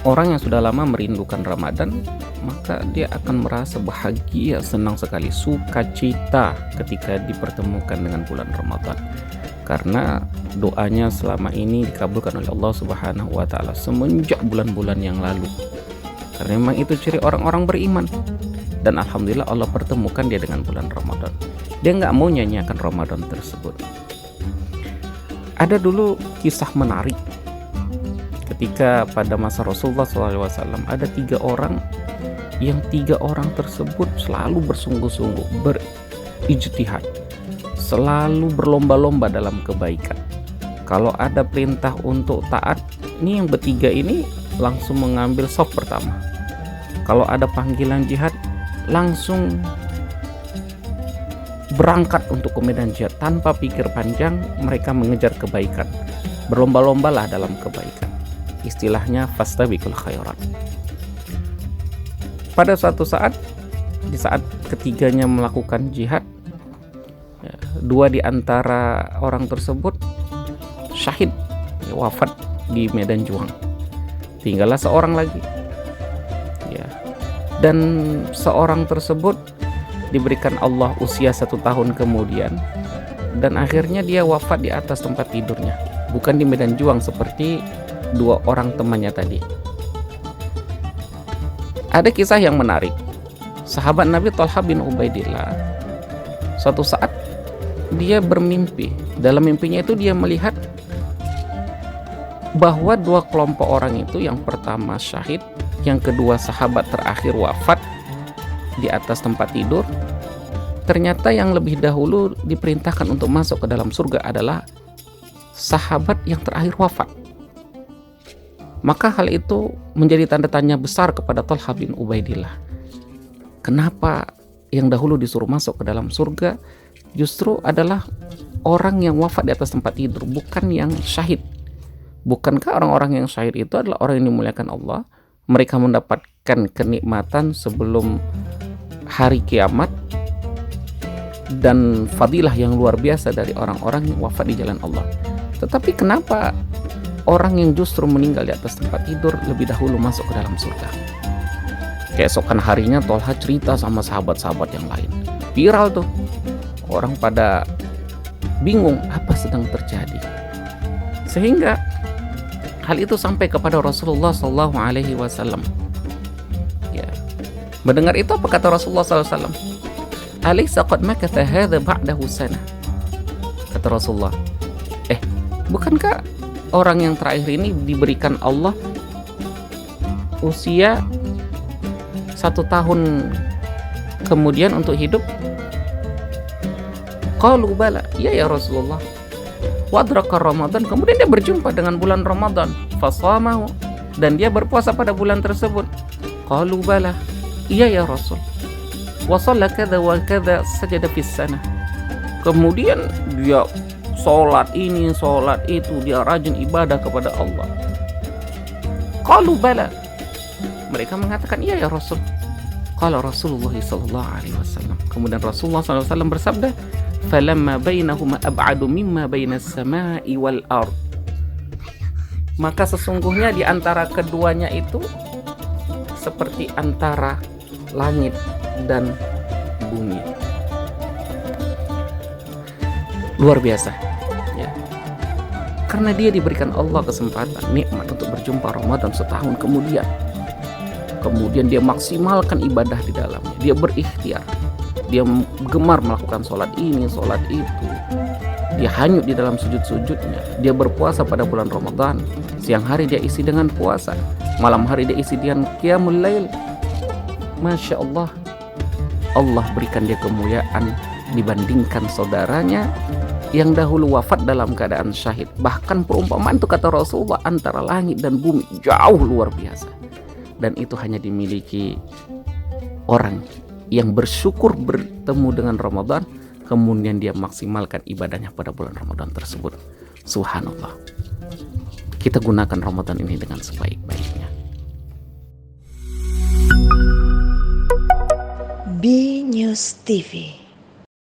Orang yang sudah lama merindukan Ramadan, maka dia akan merasa bahagia, senang sekali, sukacita ketika dipertemukan dengan bulan Ramadan. Karena doanya selama ini dikabulkan oleh Allah Subhanahu wa taala semenjak bulan-bulan yang lalu. Karena memang itu ciri orang-orang beriman. Dan alhamdulillah Allah pertemukan dia dengan bulan Ramadan. Dia nggak mau nyanyiakan Ramadan tersebut. Ada dulu kisah menarik ketika pada masa Rasulullah SAW ada 3 orang yang 3 orang tersebut selalu bersungguh-sungguh berijtihad, selalu berlomba-lomba dalam kebaikan. Kalau ada perintah untuk taat, ini yang bertiga ini langsung mengambil saf pertama. Kalau ada panggilan jihad, langsung berangkat untuk ke medan jihad tanpa pikir panjang. Mereka mengejar kebaikan, berlomba-lombalah dalam kebaikan. Istilahnya fastabiqul khairat. Pada suatu saat, di saat ketiganya melakukan jihad, 2 di antara orang tersebut syahid, wafat di medan juang. Tinggallah seorang lagi. Dan seorang tersebut diberikan Allah usia 1 tahun kemudian, dan akhirnya dia wafat di atas tempat tidurnya, bukan di medan juang seperti 2 orang temannya tadi. Ada kisah yang menarik. Sahabat Nabi Thalha bin Ubaidillah, suatu saat dia bermimpi. Dalam mimpinya itu dia melihat bahwa 2 kelompok orang itu, yang pertama syahid, yang kedua sahabat terakhir wafat di atas tempat tidur. Ternyata yang lebih dahulu diperintahkan untuk masuk ke dalam surga adalah sahabat yang terakhir wafat. Maka hal itu menjadi tanda tanya besar kepada Thalha bin Ubaidillah. Kenapa yang dahulu disuruh masuk ke dalam surga justru adalah orang yang wafat di atas tempat tidur, bukan yang syahid? Bukankah orang-orang yang syahid itu adalah orang yang dimuliakan Allah? Mereka mendapatkan kenikmatan sebelum hari kiamat dan fadilah yang luar biasa dari orang-orang yang wafat di jalan Allah. Tetapi kenapa orang yang justru meninggal di atas tempat tidur lebih dahulu masuk ke dalam surga? Keesokan harinya Thalha cerita sama sahabat-sahabat yang lain. Viral tuh. Orang pada bingung apa sedang terjadi. Sehingga hal itu sampai kepada Rasulullah SAW. Ya. Mendengar itu apa kata Rasulullah SAW? Alaysa qad makatha hadha ba'dahu sanah. Kata Rasulullah, bukankah orang yang terakhir ini diberikan Allah usia 1 tahun kemudian untuk hidup? Qalu bala, iya ya Rasulullah. Wadraka Ramadan, kemudian dia berjumpa dengan bulan Ramadan, fasamahu, dan dia berpuasa pada bulan tersebut. Qalu bala, iya ya Rasul. Wa shalla kadza wa kadza sajada fis sanah. Kemudian dia sholat ini, sholat itu, dia rajin ibadah kepada Allah. Qalu bala, mereka mengatakan iya ya Rasul. Qala Rasulullah sallallahu alaihi wasallam, kemudian Rasulullah sallallahu alaihi wasallam bersabda, falamma bainahuma ab'adu mimma bainas samai wal ard. Maka sesungguhnya di antara keduanya itu seperti antara langit dan bumi. Luar biasa, ya. Karena dia diberikan Allah kesempatan, nikmat untuk berjumpa Ramadan setahun kemudian. Kemudian dia maksimalkan ibadah di dalamnya. Dia berikhtiar. Dia gemar melakukan sholat ini, sholat itu. Dia hanyut di dalam sujud-sujudnya. Dia berpuasa pada bulan Ramadan. Siang hari dia isi dengan puasa. Malam hari dia isi dengan qiyamul lail. Masya Allah. Allah berikan dia kemuliaan dibandingkan saudaranya yang dahulu wafat dalam keadaan syahid. Bahkan perumpamaan itu kata Rasulullah antara langit dan bumi, jauh luar biasa. Dan itu hanya dimiliki orang yang bersyukur bertemu dengan Ramadan, kemudian dia maksimalkan ibadahnya pada bulan Ramadan tersebut. Subhanallah. Kita gunakan Ramadan ini dengan sebaik-baiknya. B News TV.